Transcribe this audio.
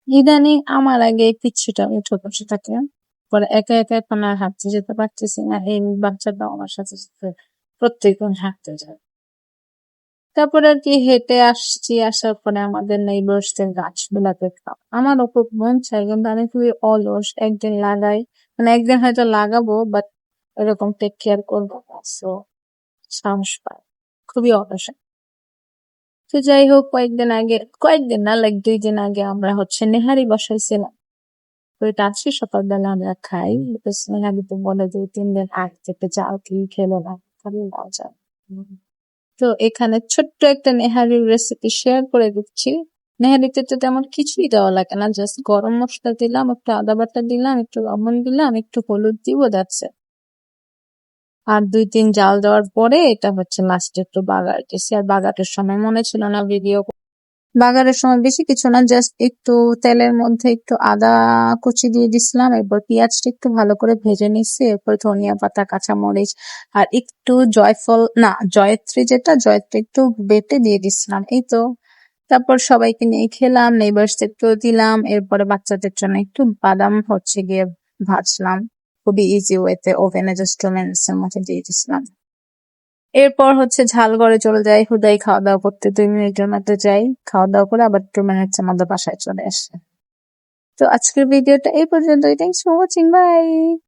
ইদানিং আমার আগে পিচ্ছিটা উঠে বসে থাকে। পরে একা একা এখন আর হাঁটতে যেতে পারতেছি না। এই বাচ্চাটাও আমার সাথে সাথে প্রত্যেকদিন হাঁটতে যায়। তারপরে আর কি হেঁটে আসছি, আসার পরে আমাদের নেইবার্সদের গাছগুলা দেখলাম। আমারও খুব মন চায়, কিন্তু আমি খুবই অলস। একদিন লাগাই, মানে একদিন হয়তো লাগাবো, বাট এরকম টেক কেয়ার করবো না। সো সাহস পায়, খুবই অলস। তো যাই হোক, কয়েকদিন না, লাইক 2 দিন আগে আমরা নেহারি বসাইছিলাম। তো এটা আজকে সকালবেলা আমরা খাই। বিকজ নেহারি তো বলে 2-3 দিন আগ থেকে চাল কি খেলো না, খুবই মজা। তো এখানে ছোট্ট একটা নেহারির রেসিপি শেয়ার করে দিচ্ছি। নেহারিতে তো তেমন কিছুই দেওয়া লাগে না, জাস্ট গরম মশলা দিলাম, একটু আদা বাটা দিলাম, একটু লবণ দিলাম, একটু হলুদ দিব, দ্যাটস ইট। আর 2-3 জাল দেওয়ার পরে এটা লাস্টে একটু বাগার দিছি। আর বাগারের সময় মনে ছিল না ভিডিও। বাগারের সময় বেশি কিছু না, জাস্ট একটু তেলের মধ্যে একটু আদা কুচি দিয়ে দিছিলাম, এরপর পেঁয়াজটা একটু ভালো করে ভেজে নিচ্ছি, এরপর ধনিয়া পাতা, কাঁচামরিচ আর একটু জয়ত্রী একটু বেটে দিয়ে দিছিলাম, এই তো। তারপর সবাইকে নিয়ে খেলাম, নেইবার্সদেরকেও দিলাম। এরপরে বাচ্চাদের জন্য একটু বাদাম গিয়ে ভাজলাম, খুবই ইজি ওয়েতে, ওভেনে জাস্ট 2 মিনিটস এর মধ্যে দিয়ে দিছিলাম। এরপর ঝাল ঘরে চলে যাই, হুদাই খাওয়া দাওয়া করতে 2 মিনিটের মধ্যে যাই, খাওয়া দাওয়া করে আবার 2 মিনিটস এর মধ্যে বাসায় চলে আসে। তো আজকের ভিডিওটা এই পর্যন্তই। Thanks for watching, by.